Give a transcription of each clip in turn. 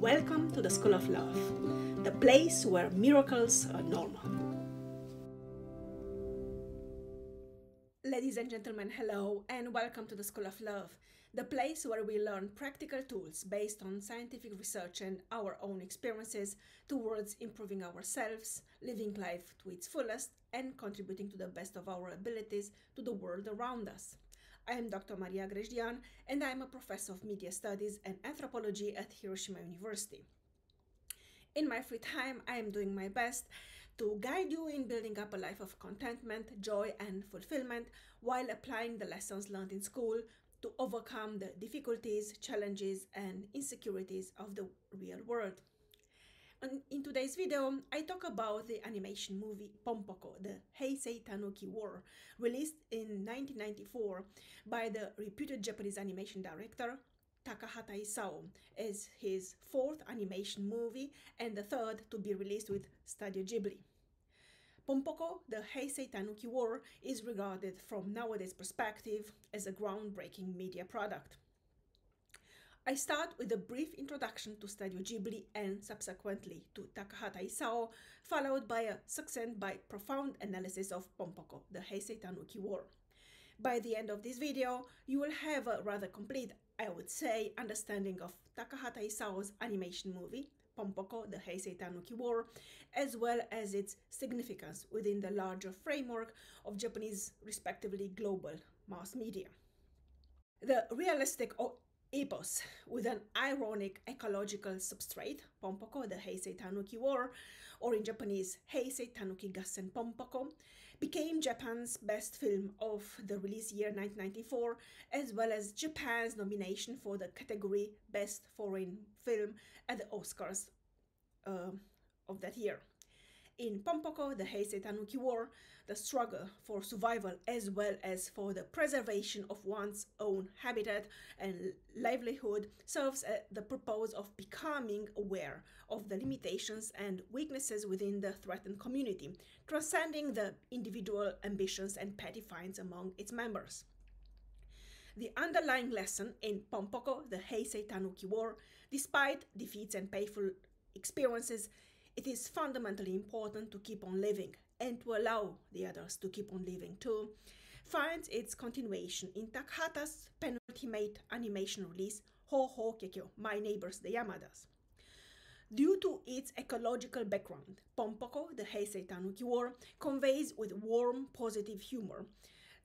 Welcome to the School of Love, the place where miracles are normal. Ladies and gentlemen, hello and welcome to the School of Love, the place where we learn practical tools based on scientific research and our own experiences towards improving ourselves, living life to its fullest, and contributing to the best of our abilities to the world around us. I am Dr. Maria Grajdian, and I am a professor of media studies and anthropology at Hiroshima University. In my free time, I am doing my best to guide you in building up a life of contentment, joy, and fulfillment while applying the lessons learned in school to overcome the difficulties, challenges, and insecurities of the real world. In today's video, I talk about the animation movie Ponpoko, the Heisei Tanuki War, released in 1994 by the reputed Japanese animation director Takahata Isao as his fourth animation movie and the third to be released with Studio Ghibli. Ponpoko, the Heisei Tanuki War, is regarded from nowadays perspective as a groundbreaking media product. I start with a brief introduction to Studio Ghibli and subsequently to Takahata Isao, followed by a succinct but profound analysis of Ponpoko, the Heisei Tanuki War. By the end of this video, you will have a rather complete, I would say, understanding of Takahata Isao's animation movie, Ponpoko, the Heisei Tanuki War, as well as its significance within the larger framework of Japanese, respectively global mass media. The realistic epos with an ironic ecological substrate, Ponpoko, the Heisei Tanuki War, or in Japanese, Heisei Tanuki Gassen Ponpoko, became Japan's best film of the release year 1994, as well as Japan's nomination for the category Best Foreign Film at the Oscars of that year. In Ponpoko, the Heisei Tanuki War, the struggle for survival as well as for the preservation of one's own habitat and livelihood serves the purpose of becoming aware of the limitations and weaknesses within the threatened community, transcending the individual ambitions and petty fights among its members. The underlying lesson in Ponpoko, the Heisei Tanuki War, despite defeats and painful experiences, it is fundamentally important to keep on living and to allow the others to keep on living too, finds its continuation in Takahata's penultimate animation release, Ho Ho Kekyo, My Neighbors the Yamadas. Due to its ecological background, Ponpoko, the Heisei Tanuki War, conveys with warm, positive humor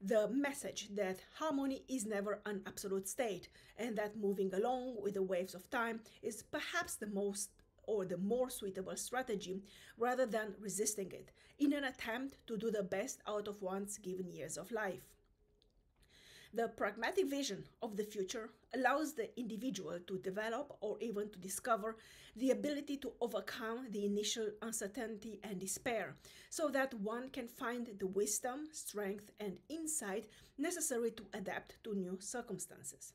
the message that harmony is never an absolute state and that moving along with the waves of time is perhaps the more suitable strategy rather than resisting it in an attempt to do the best out of one's given years of life. The pragmatic vision of the future allows the individual to develop or even to discover the ability to overcome the initial uncertainty and despair so that one can find the wisdom, strength, and insight necessary to adapt to new circumstances.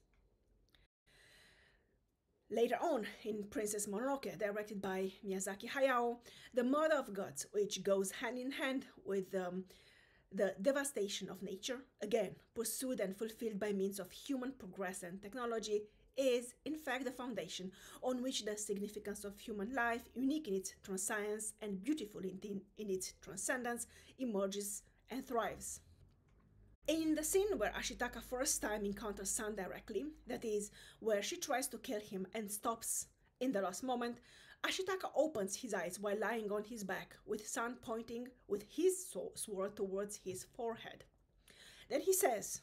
Later on, in Princess Mononoke, directed by Miyazaki Hayao, the murder of gods, which goes hand in hand with the devastation of nature, again pursued and fulfilled by means of human progress and technology, is in fact the foundation on which the significance of human life, unique in its transience and beautiful in its transcendence, emerges and thrives. In the scene where Ashitaka first time encounters Sun directly, that is, where she tries to kill him and stops in the last moment, Ashitaka opens his eyes while lying on his back, with Sun pointing with his sword towards his forehead. Then he says,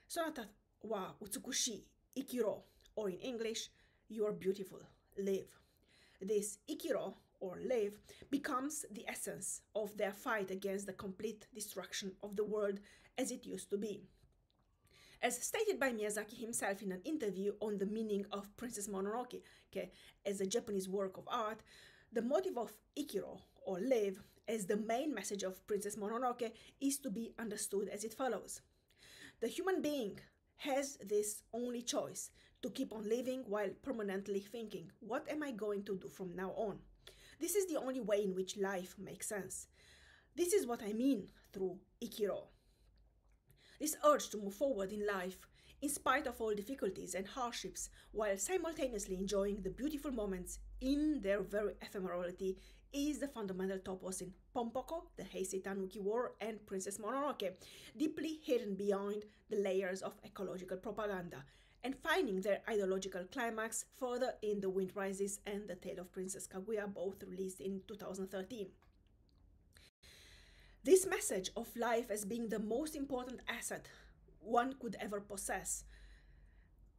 "Sonata wa utsukushi ikiro," or in English, "You are beautiful, live." This ikiro, or live, becomes the essence of their fight against the complete destruction of the world as it used to be. As stated by Miyazaki himself in an interview on the meaning of Princess Mononoke as a Japanese work of art, the motive of ikiro, or live, as the main message of Princess Mononoke is to be understood as it follows. The human being has this only choice, to keep on living while permanently thinking, what am I going to do from now on? This is the only way in which life makes sense. This is what I mean through ikiro. This urge to move forward in life in spite of all difficulties and hardships, while simultaneously enjoying the beautiful moments in their very ephemerality, is the fundamental topos in Ponpoko, the Heisei Tanuki War, and Princess Mononoke, deeply hidden behind the layers of ecological propaganda, and finding their ideological climax further in The Wind Rises and The Tale of Princess Kaguya, both released in 2013. This message of life as being the most important asset one could ever possess,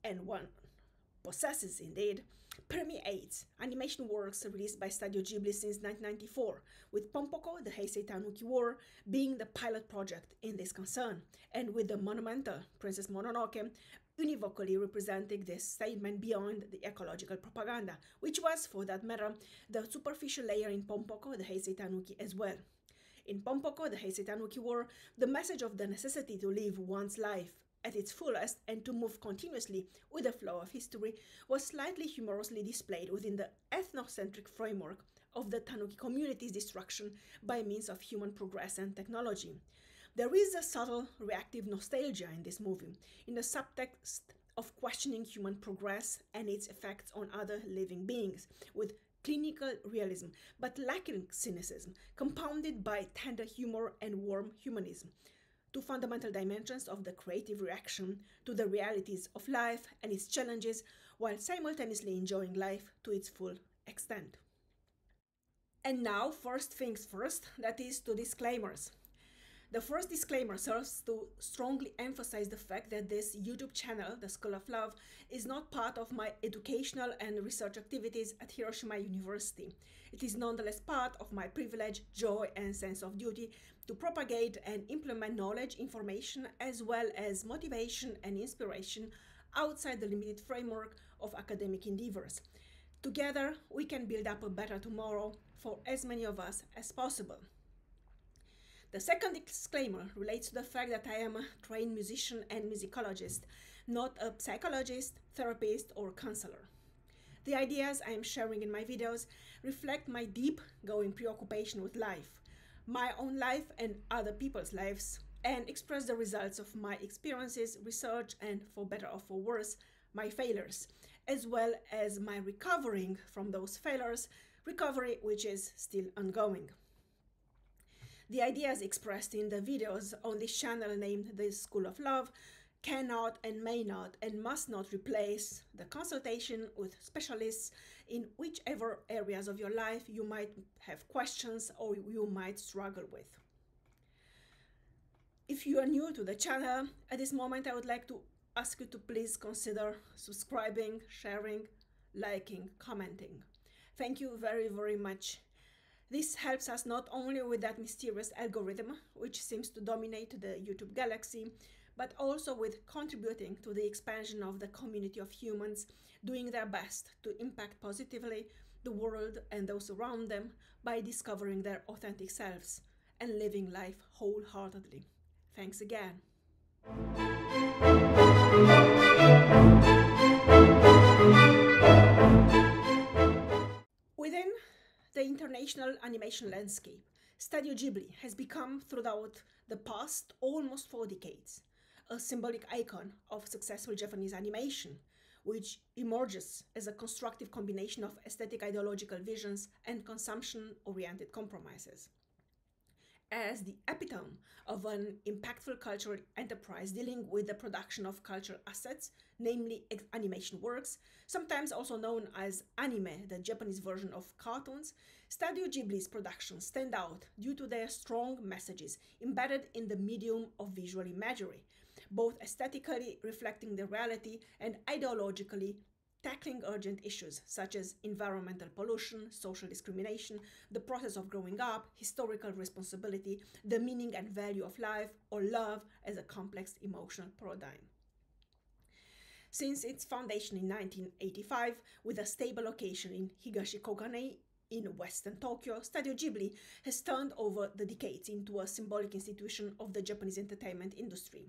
and one possesses indeed, permeates animation works released by Studio Ghibli since 1994, with Ponpoko, the Heisei Tanuki War, being the pilot project in this concern, and with the monumental Princess Mononoke univocally representing this statement beyond the ecological propaganda, which was, for that matter, the superficial layer in Ponpoko, the Heisei Tanuki as well. In Ponpoko, the Heisei Tanuki War, the message of the necessity to live one's life at its fullest and to move continuously with the flow of history was slightly humorously displayed within the ethnocentric framework of the Tanuki community's destruction by means of human progress and technology. There is a subtle reactive nostalgia in this movie, in the subtext of questioning human progress and its effects on other living beings, with clinical realism, but lacking cynicism, compounded by tender humor and warm humanism, two fundamental dimensions of the creative reaction to the realities of life and its challenges, while simultaneously enjoying life to its full extent. And now, first things first, that is to disclaimers. The first disclaimer serves to strongly emphasize the fact that this YouTube channel, The School of Love, is not part of my educational and research activities at Hiroshima University. It is nonetheless part of my privilege, joy, and sense of duty to propagate and implement knowledge, information, as well as motivation and inspiration outside the limited framework of academic endeavors. Together, we can build up a better tomorrow for as many of us as possible. The second disclaimer relates to the fact that I am a trained musician and musicologist, not a psychologist, therapist, or counselor. The ideas I am sharing in my videos reflect my deep-going preoccupation with life, my own life and other people's lives, and express the results of my experiences, research, and, for better or for worse, my failures, as well as my recovering from those failures, recovery which is still ongoing. The ideas expressed in the videos on this channel named The School of Love cannot and may not and must not replace the consultation with specialists in whichever areas of your life you might have questions or you might struggle with. If you are new to the channel, at this moment I would like to ask you to please consider subscribing, sharing, liking, commenting. Thank you very, very much. This helps us not only with that mysterious algorithm, which seems to dominate the YouTube galaxy, but also with contributing to the expansion of the community of humans doing their best to impact positively the world and those around them by discovering their authentic selves and living life wholeheartedly. Thanks again. Within the international animation landscape, Studio Ghibli has become, throughout the past almost 4 decades, a symbolic icon of successful Japanese animation, which emerges as a constructive combination of aesthetic ideological visions and consumption-oriented compromises. As the epitome of an impactful cultural enterprise dealing with the production of cultural assets, namely animation works, sometimes also known as anime, the Japanese version of cartoons, Studio Ghibli's productions stand out due to their strong messages embedded in the medium of visual imagery, both aesthetically reflecting the reality and ideologically tackling urgent issues such as environmental pollution, social discrimination, the process of growing up, historical responsibility, the meaning and value of life, or love as a complex emotional paradigm. Since its foundation in 1985, with a stable location in Higashikogane in western Tokyo, Studio Ghibli has turned over the decades into a symbolic institution of the Japanese entertainment industry.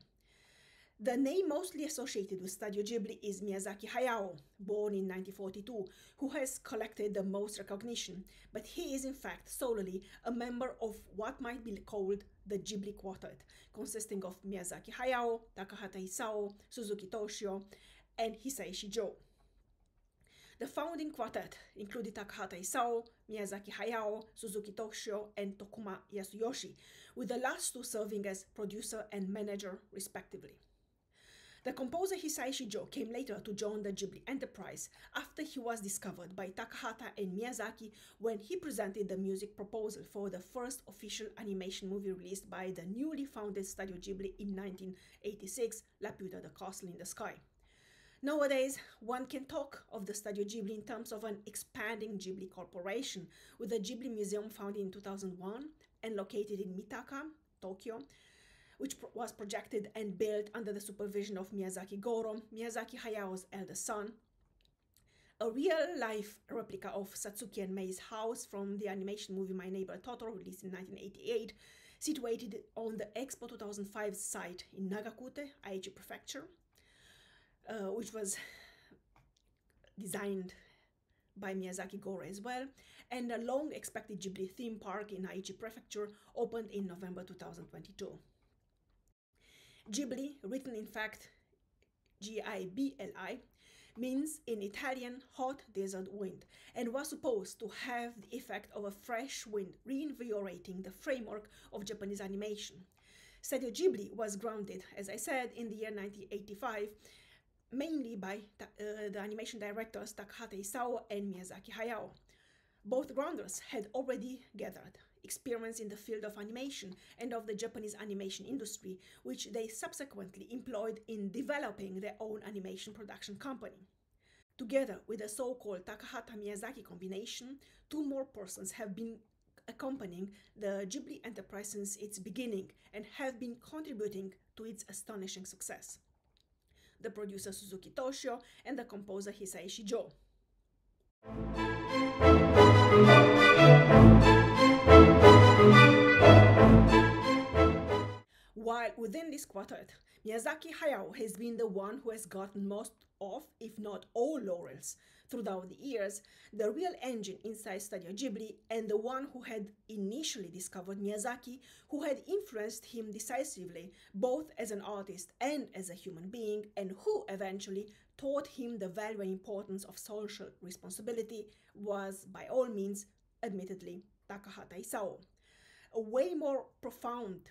The name mostly associated with Studio Ghibli is Miyazaki Hayao, born in 1942, who has collected the most recognition, but he is in fact solely a member of what might be called the Ghibli Quartet, consisting of Miyazaki Hayao, Takahata Isao, Suzuki Toshio, and Heisei Tanuki. The founding quartet included Takahata Isao, Miyazaki Hayao, Suzuki Toshio, and Tokuma Yasuyoshi, with the last two serving as producer and manager respectively. The composer Heisei Tanuki came later to join the Ghibli enterprise after he was discovered by Takahata and Miyazaki when he presented the music proposal for the first official animation movie released by the newly founded Studio Ghibli in 1986, Laputa the Castle in the Sky. Nowadays, one can talk of the Studio Ghibli in terms of an expanding Ghibli corporation, with the Ghibli Museum founded in 2001 and located in Mitaka, Tokyo, which was projected and built under the supervision of Miyazaki Goro, Miyazaki Hayao's eldest son. A real-life replica of Satsuki and Mei's house from the animation movie My Neighbor Totoro, released in 1988, situated on the Expo 2005 site in Nagakute, Aichi Prefecture, which was designed by Miyazaki Goro as well, and a long-expected Ghibli theme park in Aichi Prefecture opened in November 2022. Ghibli, written in fact G-I-B-L-I, means in Italian hot desert wind, and was supposed to have the effect of a fresh wind reinvigorating the framework of Japanese animation. Studio Ghibli was grounded, as I said, in the year 1985, mainly by the animation directors Takahata Isao and Miyazaki Hayao. Both grounders had already gathered experience in the field of animation and of the Japanese animation industry, which they subsequently employed in developing their own animation production company. Together with the so-called Takahata-Miyazaki combination, two more persons have been accompanying the Ghibli enterprise since its beginning and have been contributing to its astonishing success: the producer Suzuki Toshio and the composer Heisei Tanuki. While within this quartet, Miyazaki Hayao has been the one who has gotten most of, if not all, laurels throughout the years, the real engine inside Studio Ghibli, and the one who had initially discovered Miyazaki, who had influenced him decisively both as an artist and as a human being, and who eventually taught him the value and importance of social responsibility, was by all means, admittedly, Takahata Isao. A way more profound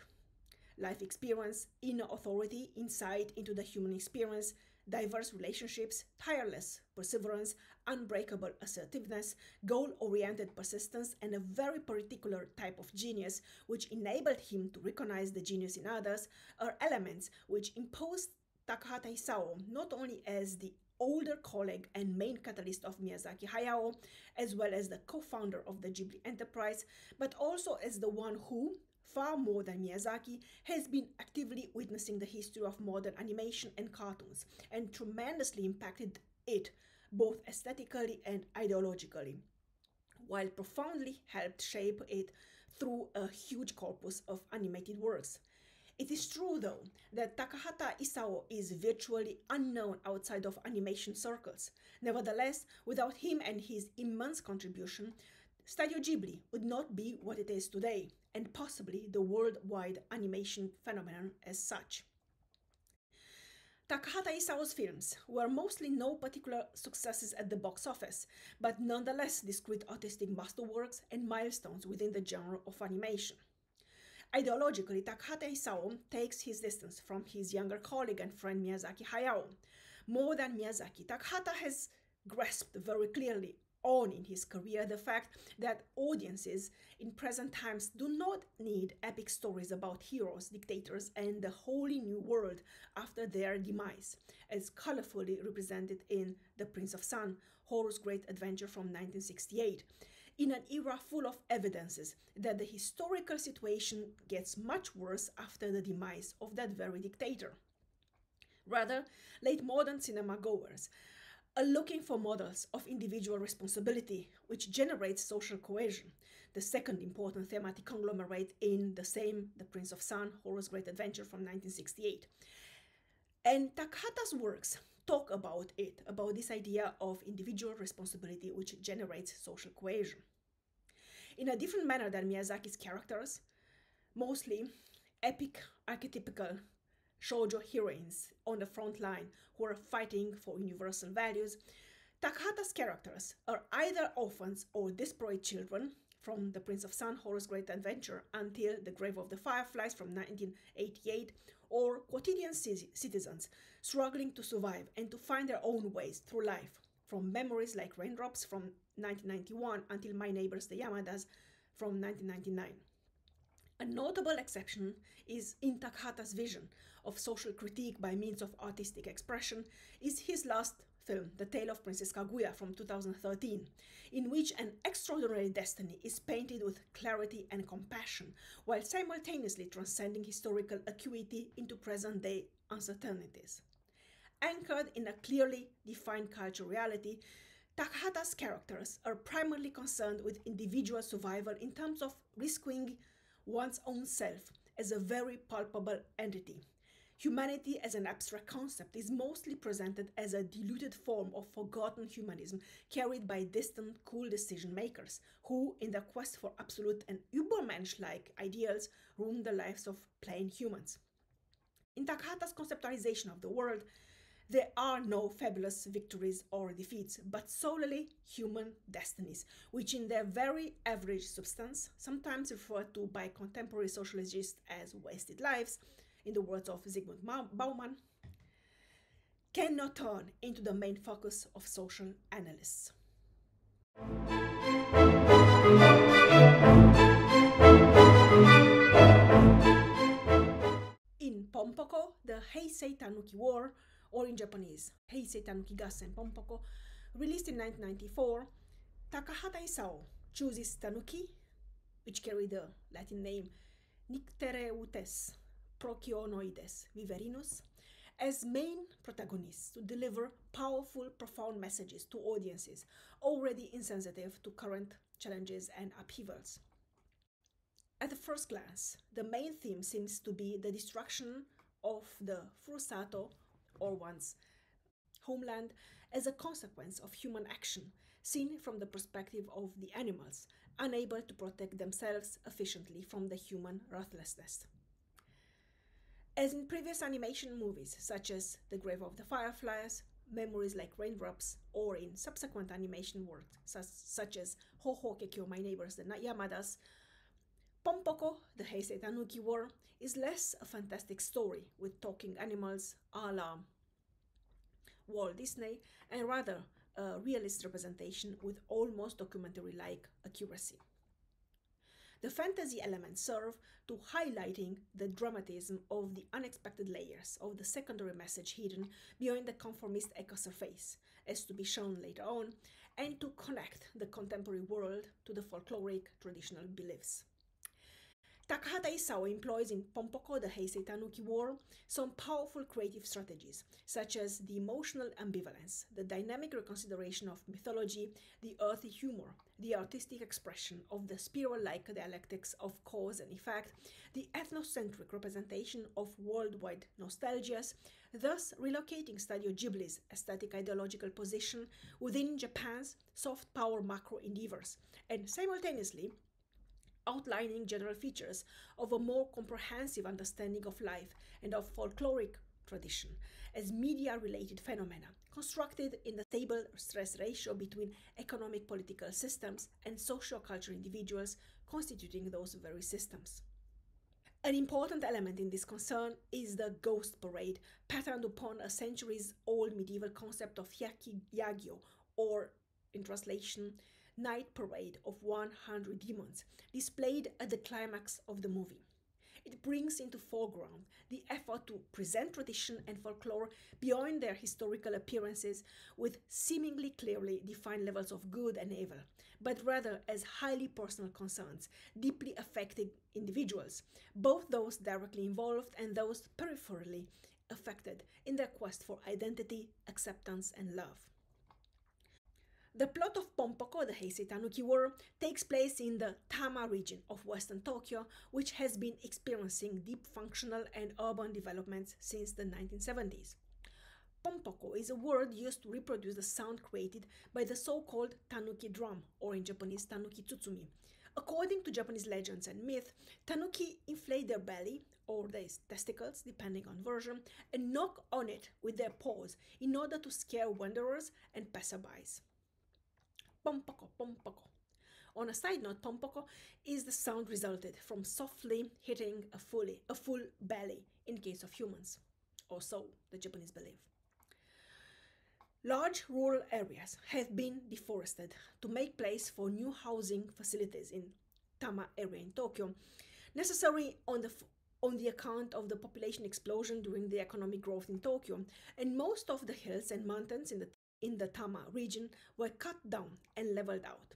life experience, inner authority, insight into the human experience, diverse relationships, tireless perseverance, unbreakable assertiveness, goal-oriented persistence, and a very particular type of genius which enabled him to recognize the genius in others are elements which imposed Takahata Isao not only as the older colleague and main catalyst of Miyazaki Hayao, as well as the co-founder of the Ghibli enterprise, but also as the one who, far more than Miyazaki, has been actively witnessing the history of modern animation and cartoons, and tremendously impacted it both aesthetically and ideologically, while profoundly helped shape it through a huge corpus of animated works. It is true, though, that Takahata Isao is virtually unknown outside of animation circles. Nevertheless, without him and his immense contribution, Studio Ghibli would not be what it is today, and possibly the worldwide animation phenomenon as such. Takahata Isao's films were mostly no particular successes at the box office, but nonetheless discrete artistic masterworks and milestones within the genre of animation. Ideologically, Takahata Isao takes his distance from his younger colleague and friend Miyazaki Hayao. More than Miyazaki, Takahata has grasped very clearly on in his career the fact that audiences in present times do not need epic stories about heroes, dictators, and the wholly new world after their demise, as colorfully represented in The Prince of Sun, Horus' Great Adventure from 1968, in an era full of evidences that the historical situation gets much worse after the demise of that very dictator. Rather, late modern cinema goers are looking for models of individual responsibility, which generates social cohesion, the second important thematic conglomerate in the same The Prince of Sun, Horus' Great Adventure from 1968. And Takahata's works talk about it, about this idea of individual responsibility which generates social cohesion. In a different manner than Miyazaki's characters, mostly epic, archetypical shoujo heroines on the front line who are fighting for universal values, Takahata's characters are either orphans or desperate children, from The Prince of Sun Horror's Great Adventure until The Grave of the Fireflies from 1988, or quotidian citizens struggling to survive and to find their own ways through life, from Memories Like Raindrops from 1991 until My Neighbors the Yamadas from 1999. A notable exception is in Takahata's vision of social critique by means of artistic expression is his last film, The Tale of Princess Kaguya from 2013, in which an extraordinary destiny is painted with clarity and compassion, while simultaneously transcending historical acuity into present-day uncertainties. Anchored in a clearly defined cultural reality, Takahata's characters are primarily concerned with individual survival in terms of risking one's own self as a very palpable entity. Humanity as an abstract concept is mostly presented as a diluted form of forgotten humanism carried by distant, cool decision makers who, in their quest for absolute and Übermensch-like ideals, ruin the lives of plain humans. In Takahata's conceptualization of the world, there are no fabulous victories or defeats, but solely human destinies, which in their very average substance, sometimes referred to by contemporary sociologists as wasted lives, in the words of Zygmunt Bauman, cannot turn into the main focus of social analysts. In Ponpoko, the Heisei Tanuki War, or in Japanese, Heisei Tanuki War, Ponpoko, released in 1994, Takahata Isao chooses Tanuki, which carry the Latin name Nyctereutes Procyonoides viverinus, as main protagonists to deliver powerful, profound messages to audiences already insensitive to current challenges and upheavals. At the first glance, the main theme seems to be the destruction of the furusato, or one's homeland, as a consequence of human action, seen from the perspective of the animals, unable to protect themselves efficiently from the human ruthlessness. As in previous animation movies, such as The Grave of the Fireflies, Memories Like Raindrops, or in subsequent animation works, such as Ho Ho Kekyo, My Neighbors the Yamadas, Ponpoko, the Heisei Tanuki War, is less a fantastic story with talking animals a la Walt Disney, and rather a realist representation with almost documentary-like accuracy. The fantasy elements serve to highlighting the dramatism of the unexpected layers of the secondary message hidden behind the conformist eco-surface, as to be shown later on, and to connect the contemporary world to the folkloric traditional beliefs. Takahata Isao employs in Ponpoko, the Heisei Tanuki War, some powerful creative strategies, such as the emotional ambivalence, the dynamic reconsideration of mythology, the earthy humor, the artistic expression of the spiral-like dialectics of cause and effect, the ethnocentric representation of worldwide nostalgias, thus relocating Studio Ghibli's aesthetic ideological position within Japan's soft power macro endeavors, and simultaneously outlining general features of a more comprehensive understanding of life and of folkloric tradition as media-related phenomena constructed in the stable stress ratio between economic political systems and socio-cultural individuals constituting those very systems. An important element in this concern is the ghost parade, patterned upon a centuries-old medieval concept of Yagyo, or, in translation, Night Parade of 100 Demons, displayed at the climax of the movie. It brings into foreground the effort to present tradition and folklore beyond their historical appearances with seemingly clearly defined levels of good and evil, but rather as highly personal concerns, deeply affecting individuals, both those directly involved and those peripherally affected in their quest for identity, acceptance, and love. The plot of Ponpoko, the Heisei Tanuki War, takes place in the Tama region of western Tokyo, which has been experiencing deep functional and urban developments since the 1970s. Ponpoko is a word used to reproduce the sound created by the so-called tanuki drum, or in Japanese tanuki tsutsumi. According to Japanese legends and myth, tanuki inflate their belly or their testicles, depending on version, and knock on it with their paws in order to scare wanderers and passerbys. Ponpoko, Ponpoko. On a side note, Ponpoko is the sound resulted from softly hitting a full belly in case of humans, or so the Japanese believe. Large rural areas have been deforested to make place for new housing facilities in Tama area in Tokyo, necessary on the account of the population explosion during the economic growth in Tokyo, and most of the hills and mountains in the Tama region were cut down and leveled out.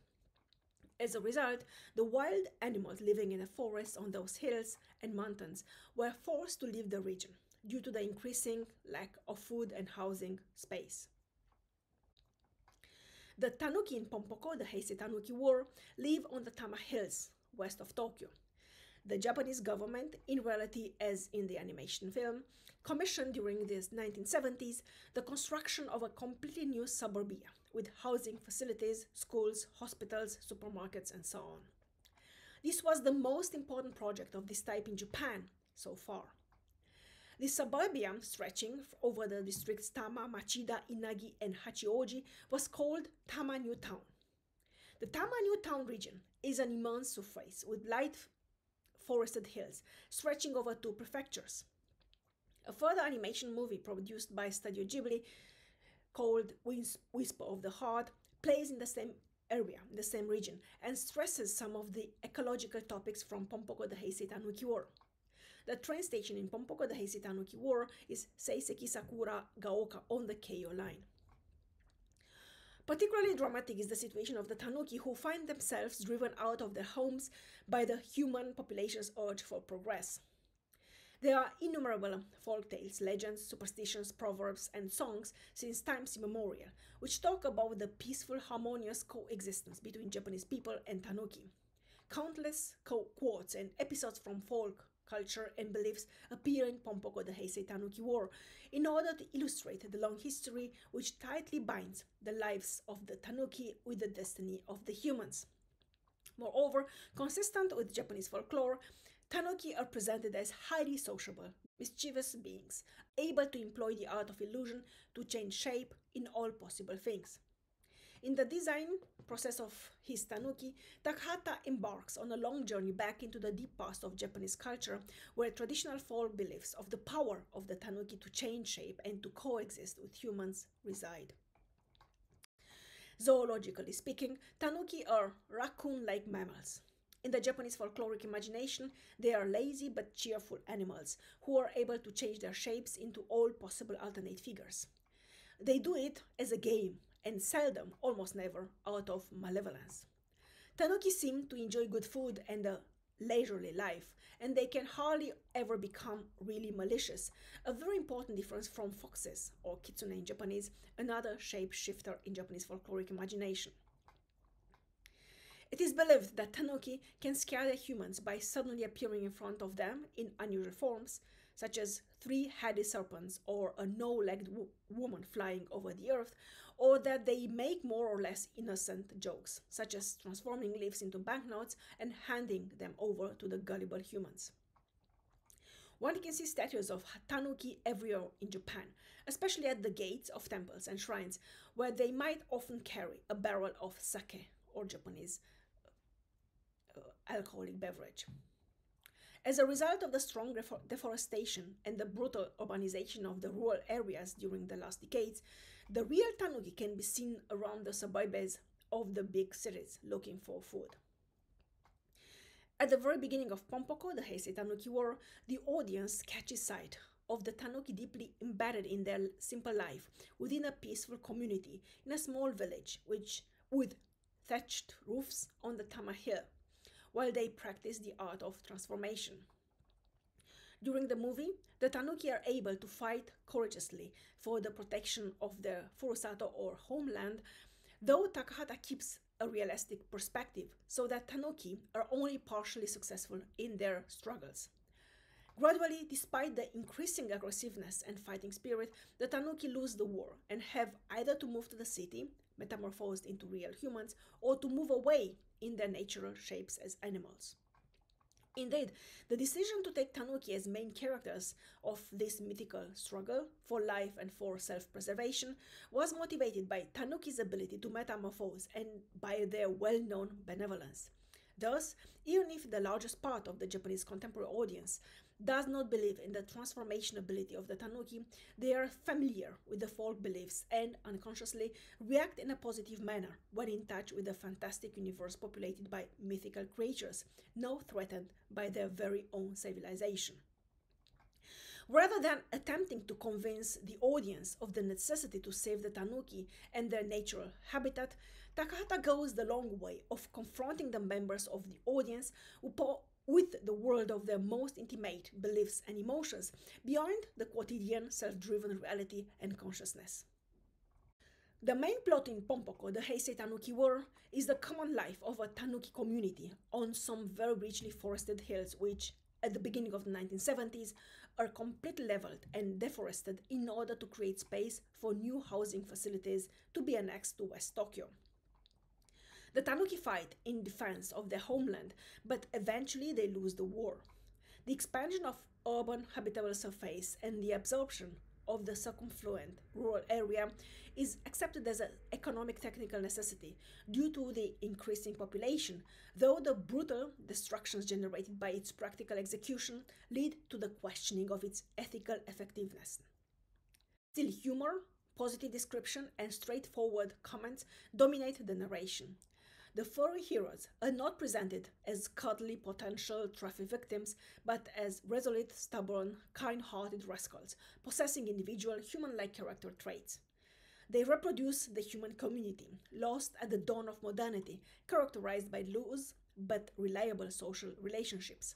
As a result, the wild animals living in the forests on those hills and mountains were forced to leave the region due to the increasing lack of food and housing space. The tanuki in Ponpoko, the Heisei Tanuki War, live on the Tama Hills, west of Tokyo. The Japanese government, in reality as in the animation film, commissioned during the 1970s the construction of a completely new suburbia with housing facilities, schools, hospitals, supermarkets, and so on. This was the most important project of this type in Japan so far. The suburbia, stretching over the districts Tama, Machida, Inagi, and Hachioji, was called Tama New Town. The Tama New Town region is an immense surface with light forested hills stretching over 2 prefectures. A further animation movie produced by Studio Ghibli called Whisper of the Heart plays in the same area, the same region, and stresses some of the ecological topics from Ponpoko, the Heisei Tanuki War. The train station in Ponpoko, the Heisei Tanuki War, is Seiseki Sakura Gaoka on the Keio line. Particularly dramatic is the situation of the tanuki who find themselves driven out of their homes by the human population's urge for progress. There are innumerable folk tales, legends, superstitions, proverbs, and songs since times immemorial, which talk about the peaceful, harmonious coexistence between Japanese people and tanuki. Countless quotes and episodes from folk culture and beliefs appear in Ponpoko, the Heisei Tanuki War, in order to illustrate the long history which tightly binds the lives of the tanuki with the destiny of the humans. Moreover, consistent with Japanese folklore, tanuki are presented as highly sociable, mischievous beings, able to employ the art of illusion to change shape in all possible things. In the design process of his tanuki, Takahata embarks on a long journey back into the deep past of Japanese culture, where traditional folk beliefs of the power of the tanuki to change shape and to coexist with humans reside. Zoologically speaking, tanuki are raccoon-like mammals. In the Japanese folkloric imagination, they are lazy but cheerful animals who are able to change their shapes into all possible alternate figures. They do it as a game, and seldom, almost never, out of malevolence. Tanuki seem to enjoy good food and a leisurely life, and they can hardly ever become really malicious, a very important difference from foxes, or kitsune in Japanese, another shapeshifter in Japanese folkloric imagination. It is believed that tanuki can scare the humans by suddenly appearing in front of them in unusual forms, such as 3-headed serpents or a no-legged woman flying over the earth, or that they make more or less innocent jokes, such as transforming leaves into banknotes and handing them over to the gullible humans. One can see statues of tanuki everywhere in Japan, especially at the gates of temples and shrines, where they might often carry a barrel of sake, or Japanese alcoholic beverage. As a result of the strong deforestation and the brutal urbanization of the rural areas during the last decades, the real tanuki can be seen around the suburbs of the big cities looking for food. At the very beginning of Ponpoko, the Heisei Tanuki War, the audience catches sight of the tanuki deeply embedded in their simple life within a peaceful community in a small village with thatched roofs on the Tama Hill, while they practice the art of transformation. During the movie, the tanuki are able to fight courageously for the protection of their furusato or homeland, though Takahata keeps a realistic perspective so that Tanuki are only partially successful in their struggles. Gradually, despite the increasing aggressiveness and fighting spirit, the Tanuki lose the war and have either to move to the city, metamorphosed into real humans, or to move away in their natural shapes as animals. Indeed, the decision to take Tanuki as main characters of this mythical struggle for life and for self-preservation was motivated by Tanuki's ability to metamorphose and by their well-known benevolence. Thus, even if the largest part of the Japanese contemporary audience does not believe in the transformation ability of the Tanuki, they are familiar with the folk beliefs and unconsciously react in a positive manner when in touch with a fantastic universe populated by mythical creatures, now threatened by their very own civilization. Rather than attempting to convince the audience of the necessity to save the Tanuki and their natural habitat, Takahata goes the long way of confronting the members of the audience with the world of their most intimate beliefs and emotions beyond the quotidian self-driven reality and consciousness. The main plot in Ponpoko, the Heisei Tanuki War, is the common life of a Tanuki community on some very richly forested hills which, at the beginning of the 1970s, are completely leveled and deforested in order to create space for new housing facilities to be annexed to West Tokyo. The Tanuki fight in defense of their homeland, but eventually they lose the war. The expansion of urban habitable surface and the absorption of the circumfluent rural area is accepted as an economic technical necessity due to the increasing population, though the brutal destructions generated by its practical execution lead to the questioning of its ethical effectiveness. Still, humor, positive description, and straightforward comments dominate the narration. The furry heroes are not presented as cuddly potential trophy victims, but as resolute, stubborn, kind-hearted rascals, possessing individual human-like character traits. They reproduce the human community, lost at the dawn of modernity, characterized by loose but reliable social relationships.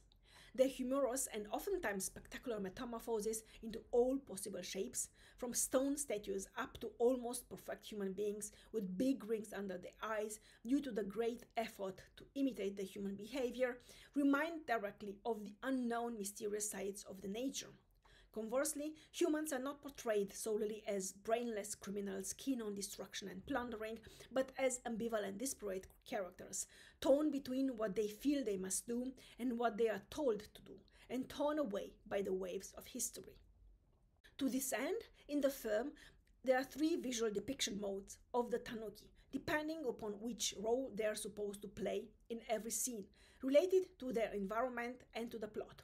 Their humorous and oftentimes spectacular metamorphoses into all possible shapes, from stone statues up to almost perfect human beings with big rings under the eyes due to the great effort to imitate the human behavior, remind directly of the unknown mysterious sides of the nature. Conversely, humans are not portrayed solely as brainless criminals keen on destruction and plundering, but as ambivalent, disparate characters, torn between what they feel they must do and what they are told to do, and torn away by the waves of history. To this end, in the film, there are 3 visual depiction modes of the Tanuki, depending upon which role they are supposed to play in every scene, related to their environment and to the plot.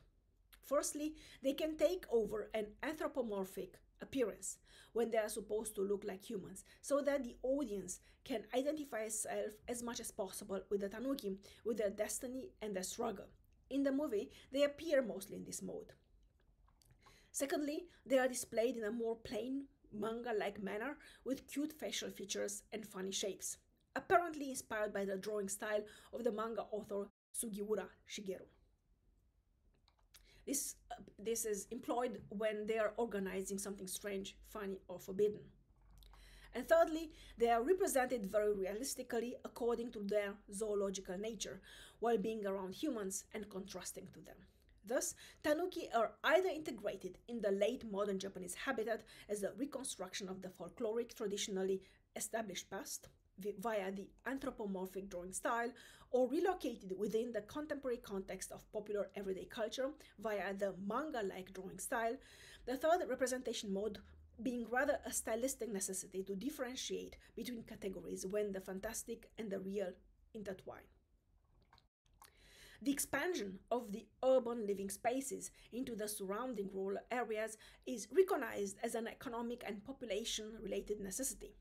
Firstly, they can take over an anthropomorphic appearance when they are supposed to look like humans, so that the audience can identify itself as much as possible with the Tanuki, with their destiny and their struggle. In the movie, they appear mostly in this mode. Secondly, they are displayed in a more plain, manga-like manner with cute facial features and funny shapes, apparently inspired by the drawing style of the manga author Sugiura Shigeru. This is employed when they are organizing something strange, funny, or forbidden. And thirdly, they are represented very realistically according to their zoological nature, while being around humans and contrasting to them. Thus, Tanuki are either integrated in the late modern Japanese habitat as a reconstruction of the folkloric traditionally established past, via the anthropomorphic drawing style, or relocated within the contemporary context of popular everyday culture via the manga-like drawing style, the third representation mode being rather a stylistic necessity to differentiate between categories when the fantastic and the real intertwine. The expansion of the urban living spaces into the surrounding rural areas is recognized as an economic and population-related necessity.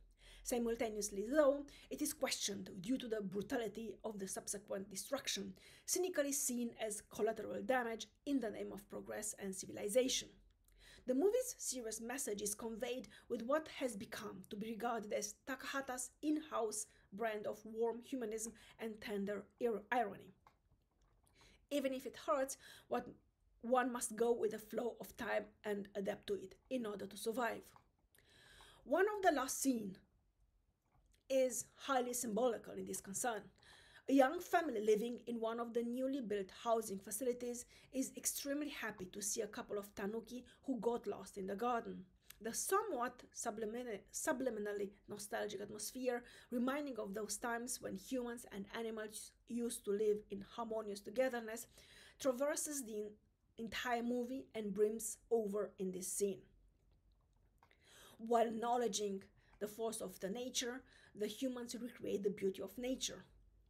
Simultaneously, though, it is questioned due to the brutality of the subsequent destruction, cynically seen as collateral damage in the name of progress and civilization. The movie's serious message is conveyed with what has become to be regarded as Takahata's in-house brand of warm humanism and tender irony. Even if it hurts, one must go with the flow of time and adapt to it in order to survive. One of the last scenes is highly symbolical in this concern. A young family living in one of the newly built housing facilities is extremely happy to see a couple of tanuki who got lost in the garden. The somewhat subliminally nostalgic atmosphere, reminding of those times when humans and animals used to live in harmonious togetherness, traverses the entire movie and brims over in this scene. While acknowledging the force of the nature, the humans recreate the beauty of nature,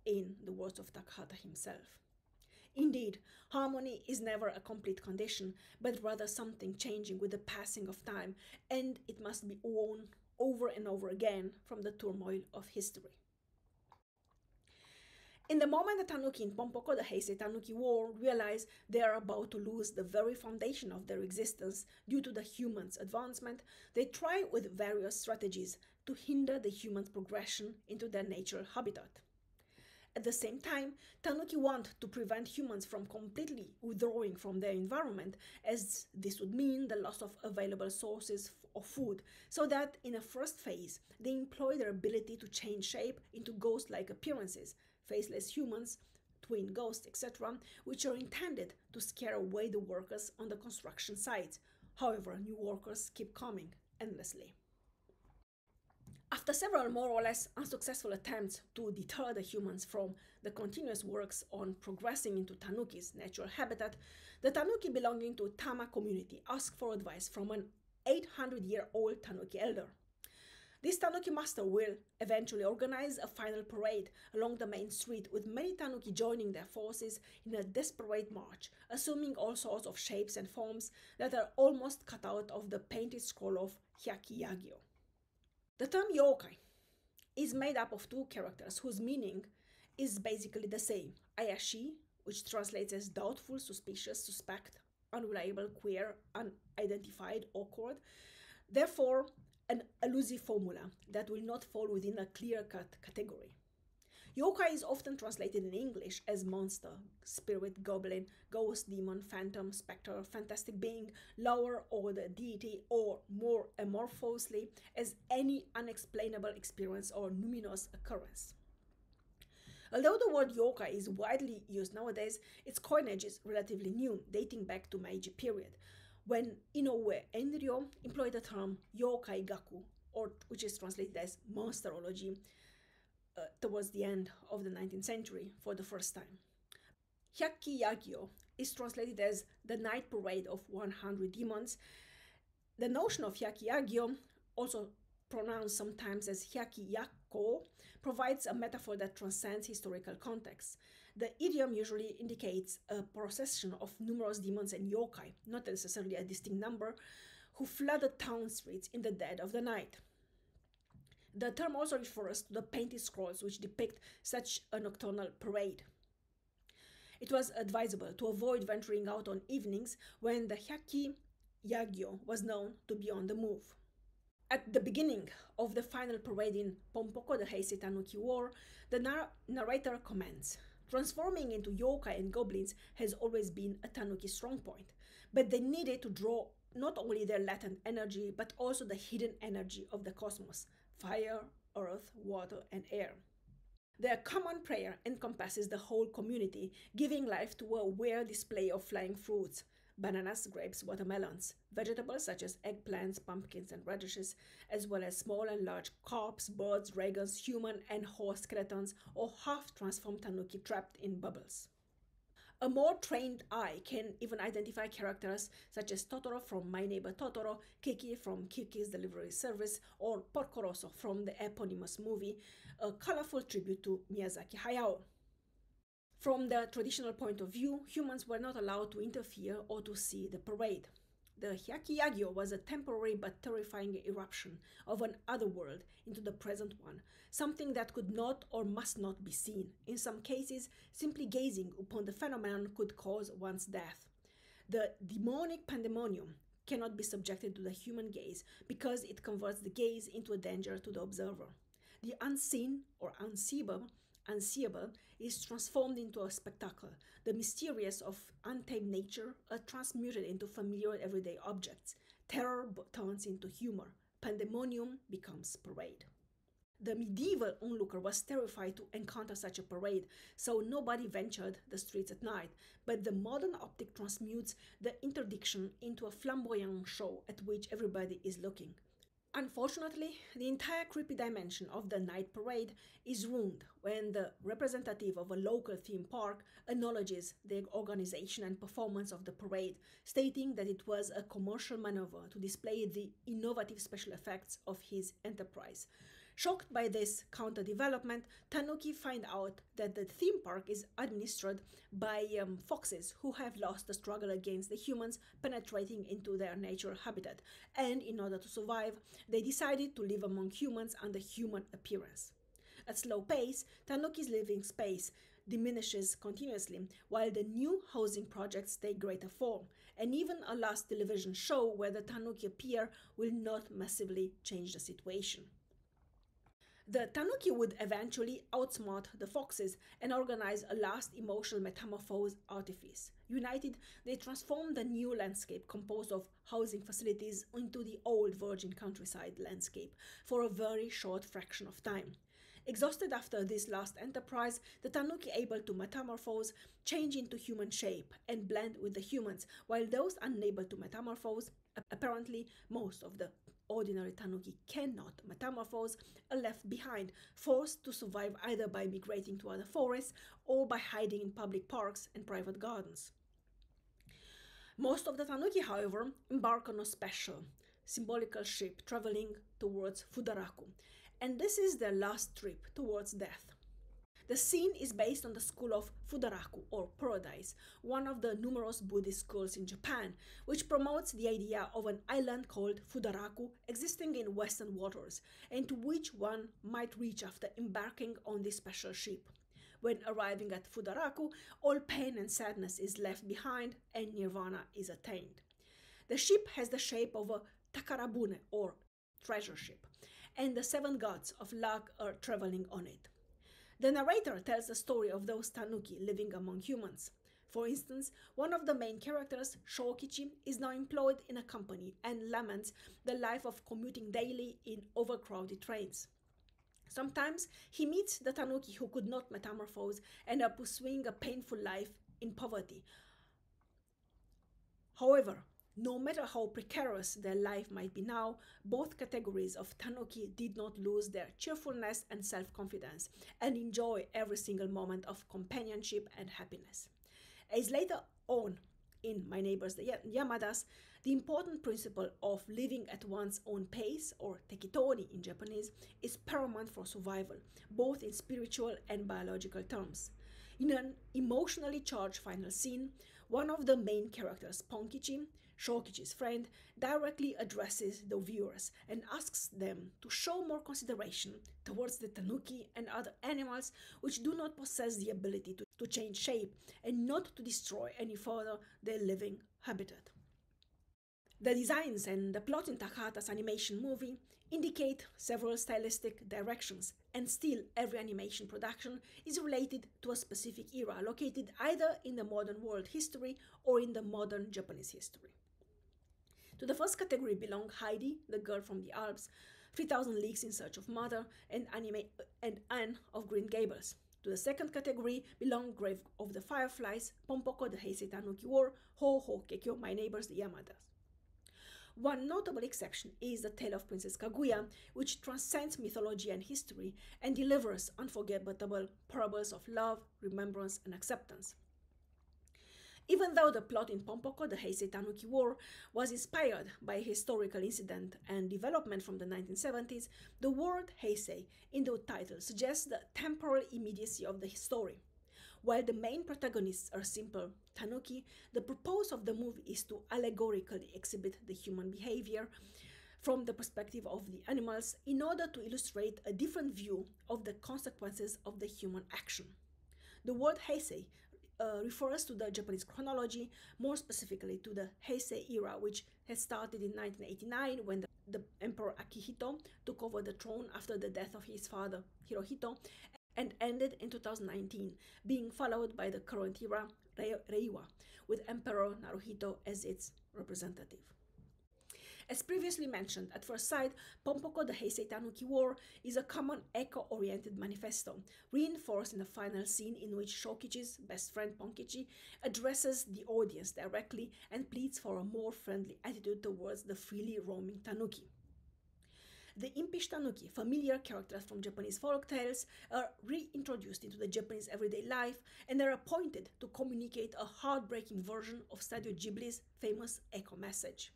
in the words of Takahata himself. Indeed, harmony is never a complete condition, but rather something changing with the passing of time, and it must be won over and over again from the turmoil of history. In the moment the Tanuki in Ponpoko, the Heisei Tanuki War, realize they are about to lose the very foundation of their existence due to the humans' advancement, they try with various strategies to hinder the humans' progression into their natural habitat. At the same time, Tanuki want to prevent humans from completely withdrawing from their environment, as this would mean the loss of available sources of food, so that in a first phase, they employ their ability to change shape into ghost-like appearances, faceless humans, twin ghosts, etc., which are intended to scare away the workers on the construction sites. However, new workers keep coming endlessly. After several more or less unsuccessful attempts to deter the humans from the continuous works on progressing into Tanuki's natural habitat, the Tanuki belonging to Tama community ask for advice from an 800-year-old Tanuki elder. This Tanuki master will eventually organize a final parade along the main street, with many Tanuki joining their forces in a desperate march, assuming all sorts of shapes and forms that are almost cut out of the painted scroll of Hyakki-yagyo. The term yokai is made up of two characters whose meaning is basically the same. Ayashi, which translates as doubtful, suspicious, suspect, unreliable, queer, unidentified, awkward. Therefore, an elusive formula that will not fall within a clear-cut category. Yokai is often translated in English as monster, spirit, goblin, ghost, demon, phantom, spectre, fantastic being, lower order deity, or more amorphously as any unexplainable experience or numinous occurrence. Although the word yokai is widely used nowadays, its coinage is relatively new, dating back to Meiji period, when Inoue and Ryo employed the term yokai gaku, or which is translated as monsterology, towards the end of the 19th century for the first time. Hyakki-yagyo is translated as the night parade of 100 demons. The notion of Hyakki-yagyo, also pronounced sometimes as Hyakki-yakko, provides a metaphor that transcends historical context. The idiom usually indicates a procession of numerous demons and yokai, not necessarily a distinct number, who flood the town streets in the dead of the night. The term also refers to the painted scrolls which depict such a nocturnal parade. It was advisable to avoid venturing out on evenings when the Hyakki-yagyo was known to be on the move. At the beginning of the final parade in Ponpoko, the Heisei Tanuki War, the narrator comments, "Transforming into yokai and goblins has always been a Tanuki strong point, but they needed to draw not only their latent energy, but also the hidden energy of the cosmos, fire, earth, water, and air. Their common prayer encompasses the whole community, giving life to a weird display of flying fruits, bananas, grapes, watermelons, vegetables such as eggplants, pumpkins, and radishes, as well as small and large carps, birds, dragons, human and horse skeletons, or half-transformed tanuki trapped in bubbles. A more trained eye can even identify characters such as Totoro from My Neighbor Totoro, Kiki from Kiki's Delivery Service, or Porco Rosso from the eponymous movie, a colorful tribute to Miyazaki Hayao. From the traditional point of view, humans were not allowed to interfere or to see the parade. The Hyakki-yagyo was a temporary but terrifying eruption of an other world into the present one, something that could not or must not be seen. In some cases, simply gazing upon the phenomenon could cause one's death. The demonic pandemonium cannot be subjected to the human gaze because it converts the gaze into a danger to the observer. The unseen or unseeable is transformed into a spectacle. The mysterious of untamed nature are transmuted into familiar everyday objects. Terror turns into humor. Pandemonium becomes parade. The medieval onlooker was terrified to encounter such a parade, so nobody ventured the streets at night, but the modern optic transmutes the interdiction into a flamboyant show at which everybody is looking. Unfortunately, the entire creepy dimension of the night parade is ruined when the representative of a local theme park acknowledges the organization and performance of the parade, stating that it was a commercial maneuver to display the innovative special effects of his enterprise. Shocked by this counter-development, Tanuki find out that the theme park is administered by foxes who have lost the struggle against the humans penetrating into their natural habitat, and in order to survive, they decided to live among humans under human appearance. At slow pace, Tanuki's living space diminishes continuously, while the new housing projects take greater form, and even a last television show where the Tanuki appear will not massively change the situation. The Tanuki would eventually outsmart the foxes and organize a last emotional metamorphose artifice. United, they transformed the new landscape composed of housing facilities into the old virgin countryside landscape for a very short fraction of time. Exhausted after this last enterprise, the Tanuki able to metamorphose change into human shape and blend with the humans, while those unable to metamorphose, apparently most of the ordinary Tanuki cannot metamorphose, are left behind, forced to survive either by migrating to other forests or by hiding in public parks and private gardens. Most of the Tanuki, however, embark on a special, symbolical ship traveling towards Fudaraku, and this is their last trip towards death. The scene is based on the school of Fudaraku, or Paradise, one of the numerous Buddhist schools in Japan, which promotes the idea of an island called Fudaraku existing in western waters, and to which one might reach after embarking on this special ship. When arriving at Fudaraku, all pain and sadness is left behind and nirvana is attained. The ship has the shape of a takarabune, or treasure ship, and the seven gods of luck are traveling on it. The narrator tells the story of those Tanuki living among humans. For instance, one of the main characters, Shokichi, is now employed in a company and laments the life of commuting daily in overcrowded trains. Sometimes he meets the Tanuki who could not metamorphose and are pursuing a painful life in poverty. However, no matter how precarious their life might be now, both categories of Tanuki did not lose their cheerfulness and self-confidence and enjoy every single moment of companionship and happiness. As later on in My Neighbors the Yamadas, the important principle of living at one's own pace, or tekitori in Japanese, is paramount for survival, both in spiritual and biological terms. In an emotionally charged final scene, one of the main characters, Ponkichi, Shokichi's friend, directly addresses the viewers and asks them to show more consideration towards the Tanuki and other animals which do not possess the ability to change shape and not to destroy any further their living habitat. The designs and the plot in Takahata's animation movie indicate several stylistic directions, and still every animation production is related to a specific era located either in the modern world history or in the modern Japanese history. To the first category belong Heidi, the girl from the Alps, 3000 Leagues in Search of Mother, and Anne of Green Gables. To the second category belong Grave of the Fireflies, Ponpoko, the Heisei Tanuki War, Ho Ho Kekyo, My Neighbors the Yamadas. One notable exception is the tale of Princess Kaguya, which transcends mythology and history and delivers unforgettable parables of love, remembrance, and acceptance. Even though the plot in Ponpoko, the Heisei Tanuki War, was inspired by a historical incident and development from the 1970s, the word Heisei in the title suggests the temporal immediacy of the story. While the main protagonists are simple Tanuki, the purpose of the movie is to allegorically exhibit the human behavior from the perspective of the animals in order to illustrate a different view of the consequences of the human action. The word Heisei refers to the Japanese chronology, more specifically to the Heisei era, which had started in 1989 when the Emperor Akihito took over the throne after the death of his father Hirohito, and ended in 2019, being followed by the current era, Reiwa, with Emperor Naruhito as its representative. As previously mentioned, at first sight, Ponpoko the Heisei Tanuki War is a common eco-oriented manifesto, reinforced in the final scene in which Shokichi's best friend Ponkichi addresses the audience directly and pleads for a more friendly attitude towards the freely roaming tanuki. The impish tanuki, familiar characters from Japanese folk tales, are reintroduced into the Japanese everyday life and are appointed to communicate a heartbreaking version of Studio Ghibli's famous eco message.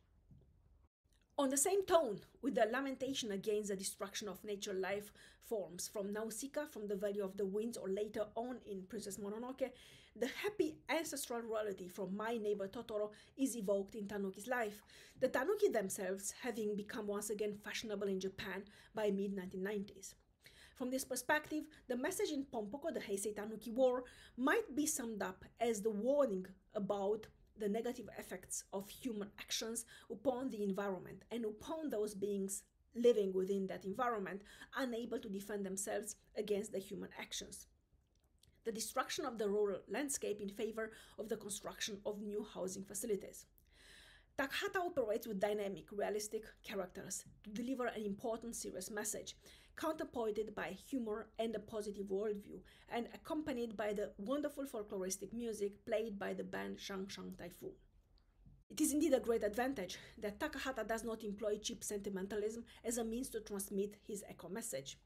On the same tone, with the lamentation against the destruction of nature life forms from Nausicaa, from the Valley of the Winds, or later on in Princess Mononoke, the happy ancestral reality from My Neighbor Totoro is evoked in Tanuki's life, the tanuki themselves having become once again fashionable in Japan by mid-1990s. From this perspective, the message in Ponpoko the Heisei Tanuki War might be summed up as the warning about the negative effects of human actions upon the environment and upon those beings living within that environment, unable to defend themselves against the human actions. The destruction of the rural landscape in favor of the construction of new housing facilities. Takahata operates with dynamic, realistic characters to deliver an important, serious message, counterpointed by humor and a positive worldview, and accompanied by the wonderful folkloristic music played by the band Shang Shang Taifu. It is indeed a great advantage that Takahata does not employ cheap sentimentalism as a means to transmit his eco message.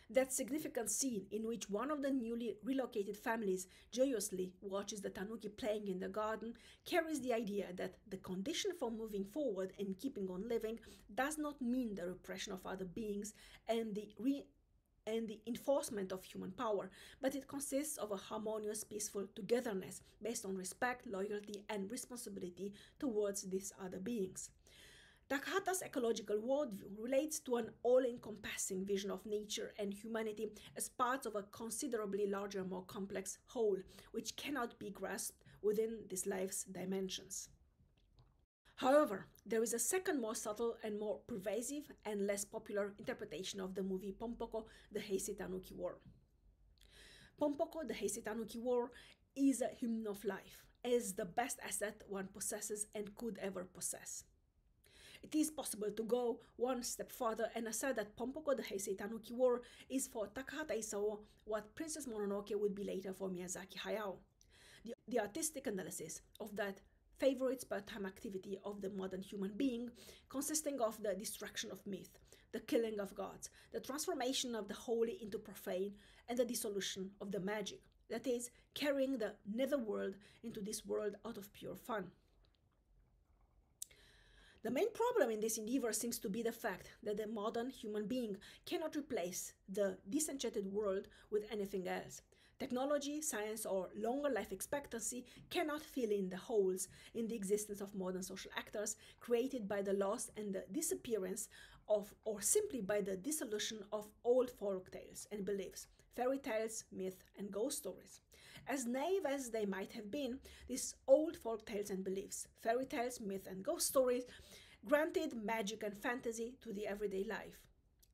That significant scene in which one of the newly relocated families joyously watches the tanuki playing in the garden carries the idea that the condition for moving forward and keeping on living does not mean the repression of other beings and the enforcement of human power, but it consists of a harmonious, peaceful togetherness based on respect, loyalty, and responsibility towards these other beings. Takahata's ecological worldview relates to an all-encompassing vision of nature and humanity as parts of a considerably larger, more complex whole, which cannot be grasped within this life's dimensions. However, there is a second, more subtle and more pervasive and less popular interpretation of the movie Ponpoko, the Heisei Tanuki War. Ponpoko, the Heisei Tanuki War, is a hymn of life, as the best asset one possesses and could ever possess. It is possible to go one step further and assert that Ponpoko the Heisei Tanuki War is for Takahata Isao what Princess Mononoke would be later for Miyazaki Hayao. The artistic analysis of that favorite spare-time activity of the modern human being, consisting of the destruction of myth, the killing of gods, the transformation of the holy into profane, and the dissolution of the magic, that is, carrying the netherworld into this world out of pure fun. The main problem in this endeavor seems to be the fact that the modern human being cannot replace the disenchanted world with anything else. Technology, science, or longer life expectancy cannot fill in the holes in the existence of modern social actors created by the loss and the disappearance of, or simply by the dissolution of, old folk tales and beliefs, fairy tales, myth, and ghost stories. As naive as they might have been, these old folk tales and beliefs, fairy tales, myth, and ghost stories granted magic and fantasy to the everyday life.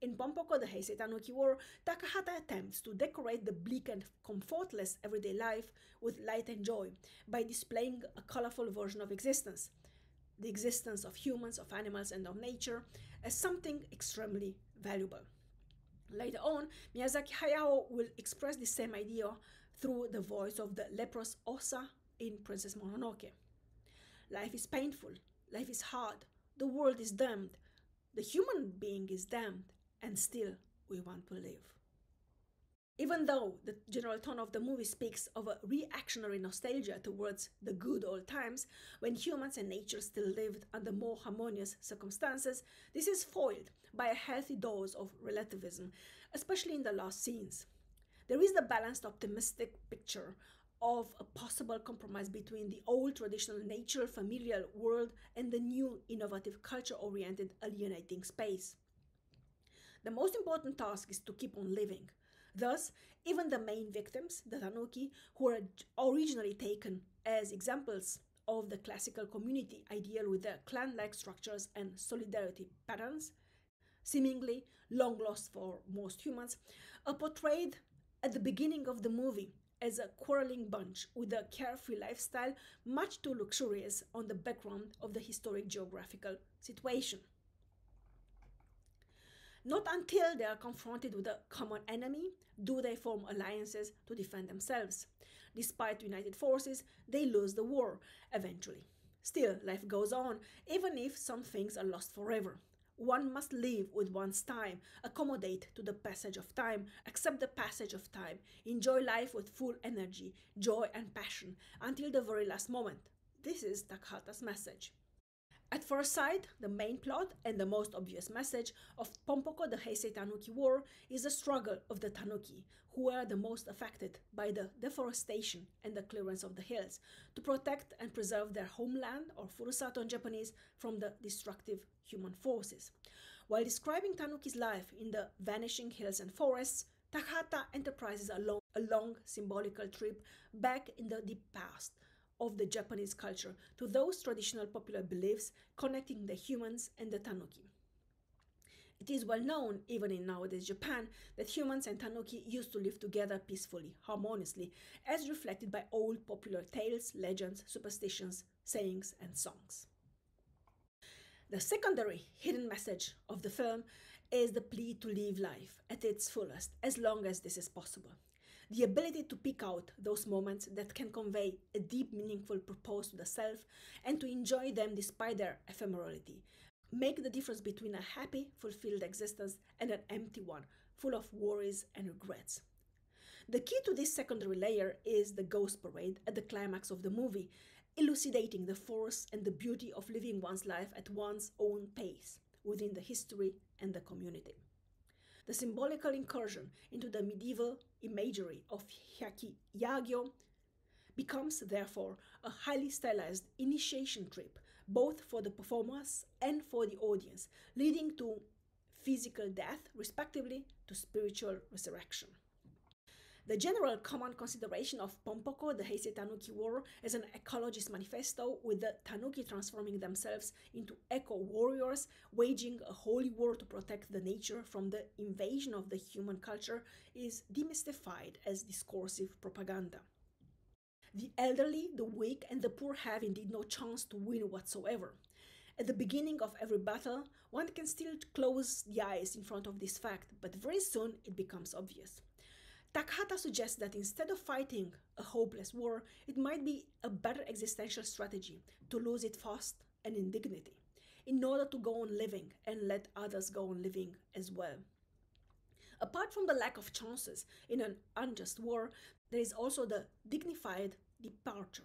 In Ponpoko the Heisei Tanuki War, Takahata attempts to decorate the bleak and comfortless everyday life with light and joy by displaying a colorful version of existence, the existence of humans, of animals, and of nature, as something extremely valuable. Later on, Miyazaki Hayao will express the same idea through the voice of the leprous Osa in Princess Mononoke. Life is painful, life is hard, the world is damned, the human being is damned, and still we want to live. Even though the general tone of the movie speaks of a reactionary nostalgia towards the good old times when humans and nature still lived under more harmonious circumstances, this is foiled by a healthy dose of relativism, especially in the last scenes. There is the balanced, optimistic picture of a possible compromise between the old traditional natural familial world and the new innovative culture-oriented alienating space. The most important task is to keep on living. Thus, even the main victims, the tanuki, who were originally taken as examples of the classical community ideal with their clan-like structures and solidarity patterns, seemingly long lost for most humans, are portrayed at the beginning of the movie as a quarreling bunch with a carefree lifestyle much too luxurious on the background of the historic geographical situation. Not until they are confronted with a common enemy do they form alliances to defend themselves. Despite united forces, they lose the war eventually. Still, life goes on, even if some things are lost forever. One must live with one's time, accommodate to the passage of time, accept the passage of time, enjoy life with full energy, joy and passion, until the very last moment. This is Takahata's message. At first sight, the main plot and the most obvious message of Ponpoko the Heisei Tanuki War is the struggle of the Tanuki, who were the most affected by the deforestation and the clearance of the hills, to protect and preserve their homeland, or furusato in Japanese, from the destructive human forces. While describing Tanuki's life in the vanishing hills and forests, Takahata enterprises a long symbolical trip back in the deep past of the Japanese culture to those traditional popular beliefs connecting the humans and the Tanuki. It is well known, even in nowadays Japan, that humans and Tanuki used to live together peacefully, harmoniously, as reflected by old popular tales, legends, superstitions, sayings, and songs. The secondary hidden message of the film is the plea to live life at its fullest, as long as this is possible. The ability to pick out those moments that can convey a deep, meaningful purpose to the self and to enjoy them despite their ephemerality. Make the difference between a happy, fulfilled existence and an empty one, full of worries and regrets. The key to this secondary layer is the ghost parade at the climax of the movie, elucidating the force and the beauty of living one's life at one's own pace, within the history and the community. The symbolical incursion into the medieval imagery of Hyakki-Yagyo becomes, therefore, a highly stylized initiation trip, both for the performers and for the audience, leading to physical death, respectively, to spiritual resurrection. The general common consideration of Ponpoko, the Heisei Tanuki War, as an ecologist manifesto, with the Tanuki transforming themselves into eco-warriors, waging a holy war to protect the nature from the invasion of the human culture, is demystified as discursive propaganda. The elderly, the weak, and the poor have indeed no chance to win whatsoever. At the beginning of every battle, one can still close the eyes in front of this fact, but very soon it becomes obvious. Takahata suggests that instead of fighting a hopeless war, it might be a better existential strategy to lose it fast and in dignity, in order to go on living and let others go on living as well. Apart from the lack of chances in an unjust war, there is also the dignified departure.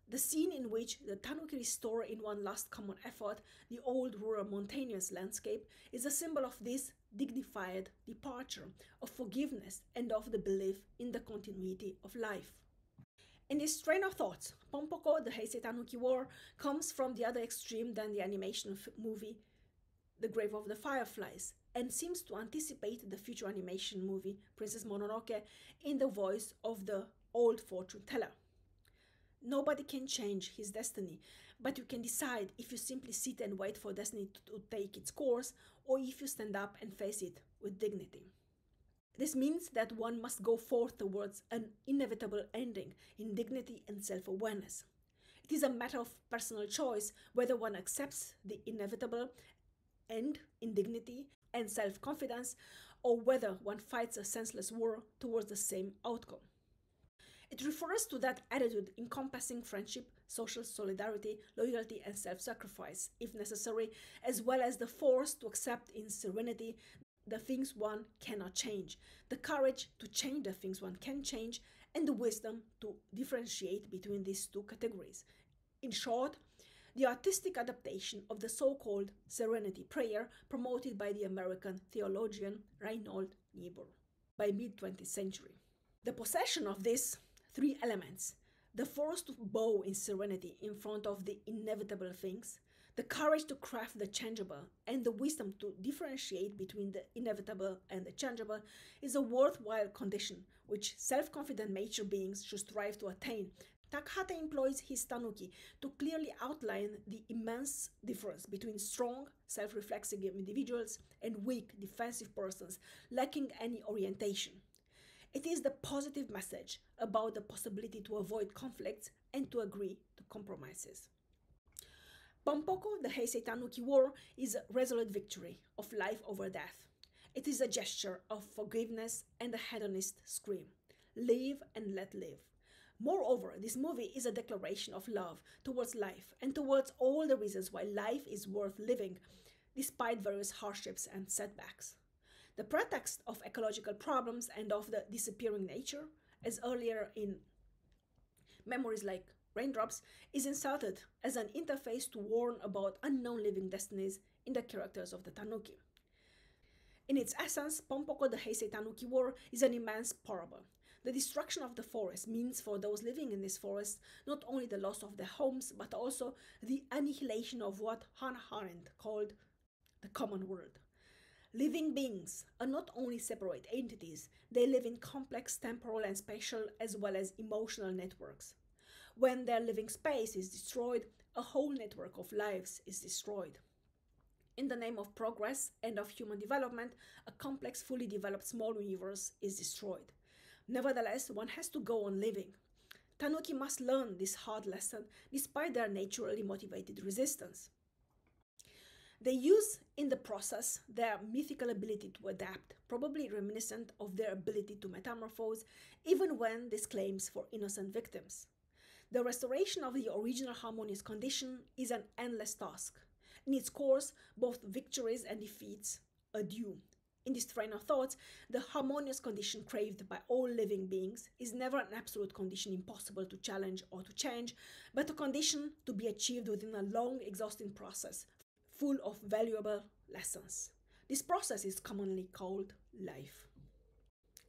The scene in which the Tanuki restore in one last common effort the old rural mountainous landscape is a symbol of this dignified departure, of forgiveness and of the belief in the continuity of life. In this train of thoughts, Ponpoko, the Heisei Tanuki War, comes from the other extreme than the animation movie The Grave of the Fireflies, and seems to anticipate the future animation movie Princess Mononoke in the voice of the old fortune teller. Nobody can change his destiny, but you can decide if you simply sit and wait for destiny to take its course, or if you stand up and face it with dignity. This means that one must go forth towards an inevitable ending in dignity and self-awareness. It is a matter of personal choice whether one accepts the inevitable end in dignity and self-confidence, or whether one fights a senseless war towards the same outcome. It refers to that attitude encompassing friendship, social solidarity, loyalty, and self-sacrifice, if necessary, as well as the force to accept in serenity the things one cannot change, the courage to change the things one can change, and the wisdom to differentiate between these two categories. In short, the artistic adaptation of the so-called Serenity Prayer promoted by the American theologian Reinhold Niebuhr by mid-20th century. The possession of these three elements, the force to bow in serenity in front of the inevitable things, the courage to craft the changeable, and the wisdom to differentiate between the inevitable and the changeable, is a worthwhile condition which self-confident mature beings should strive to attain. Takahata employs his tanuki to clearly outline the immense difference between strong, self-reflexive individuals and weak, defensive persons lacking any orientation. It is the positive message about the possibility to avoid conflicts and to agree to compromises. Ponpoko, the Heisei Tanuki War, is a resolute victory of life over death. It is a gesture of forgiveness and a hedonist scream. Live and let live. Moreover, this movie is a declaration of love towards life and towards all the reasons why life is worth living, despite various hardships and setbacks. The pretext of ecological problems and of the disappearing nature, as earlier in memories like Raindrops, is inserted as an interface to warn about unknown living destinies in the characters of the Tanuki. In its essence, Ponpoko, the Heisei Tanuki War, is an immense parable. The destruction of the forest means for those living in this forest not only the loss of their homes, but also the annihilation of what Hannah Arendt called the common world. Living beings are not only separate entities, they live in complex temporal and spatial as well as emotional networks. When their living space is destroyed, a whole network of lives is destroyed. In the name of progress and of human development, a complex, fully developed small universe is destroyed. Nevertheless, one has to go on living. Tanuki must learn this hard lesson despite their naturally motivated resistance. They use in the process their mythical ability to adapt, probably reminiscent of their ability to metamorphose, even when this claims for innocent victims. The restoration of the original harmonious condition is an endless task. In its course, both victories and defeats are due. In this train of thoughts, the harmonious condition craved by all living beings is never an absolute condition impossible to challenge or to change, but a condition to be achieved within a long, exhausting process, full of valuable lessons. This process is commonly called life.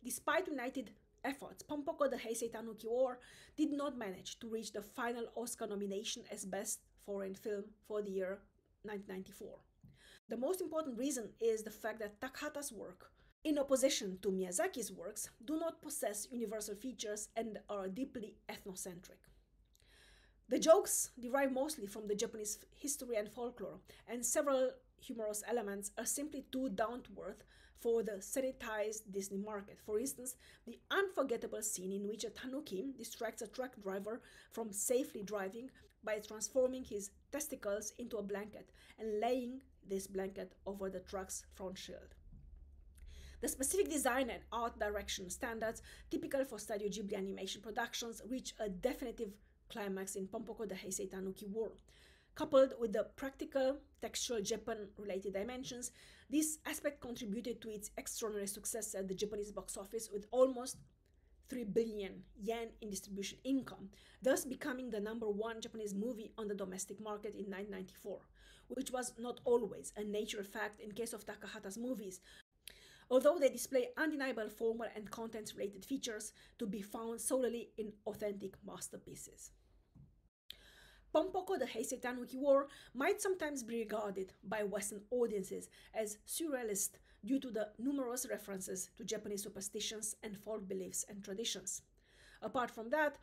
Despite united efforts, Ponpoko, the Heisei Tanuki War, did not manage to reach the final Oscar nomination as Best Foreign Film for the year 1994. The most important reason is the fact that Takahata's work, in opposition to Miyazaki's works, do not possess universal features and are deeply ethnocentric. The jokes derive mostly from the Japanese history and folklore, and several humorous elements are simply too down to earth for the sanitized Disney market. For instance, the unforgettable scene in which a tanuki distracts a truck driver from safely driving by transforming his testicles into a blanket and laying this blanket over the truck's front shield. The specific design and art direction standards typical for Studio Ghibli animation productions reach a definitive climax in Ponpoko, the Heisei Tanuki War. Coupled with the practical, textual Japan-related dimensions, this aspect contributed to its extraordinary success at the Japanese box office with almost 3 billion yen in distribution income, thus becoming the #1 Japanese movie on the domestic market in 1994, which was not always a natural fact in case of Takahata's movies, although they display undeniable formal and content-related features to be found solely in authentic masterpieces. Ponpoko, the Heisei Tanuki War, might sometimes be regarded by Western audiences as surrealist due to the numerous references to Japanese superstitions and folk beliefs and traditions. Apart from that,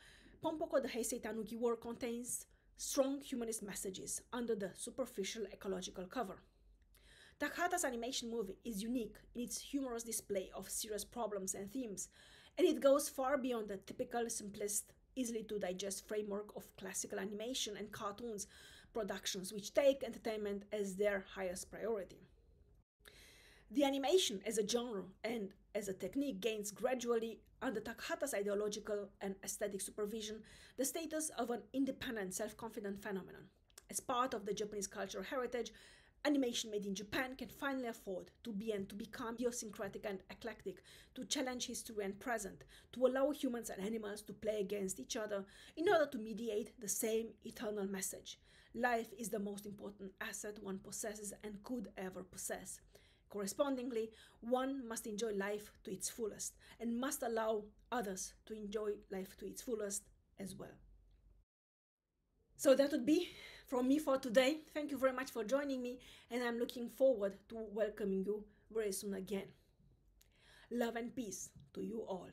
Ponpoko, the Heisei Tanuki War contains strong humanist messages under the superficial ecological cover. Takahata's animation movie is unique in its humorous display of serious problems and themes, and it goes far beyond the typical simplest, easily to digest framework of classical animation and cartoons productions which take entertainment as their highest priority. The animation as a genre and as a technique gains gradually, under Takahata's ideological and aesthetic supervision, the status of an independent, self-confident phenomenon. As part of the Japanese cultural heritage, animation made in Japan can finally afford to be and to become idiosyncratic and eclectic, to challenge history and present, to allow humans and animals to play against each other in order to mediate the same eternal message. Life is the most important asset one possesses and could ever possess. Correspondingly, one must enjoy life to its fullest and must allow others to enjoy life to its fullest as well. So that would be from me for today. Thank you very much for joining me, and I'm looking forward to welcoming you very soon again. Love and peace to you all.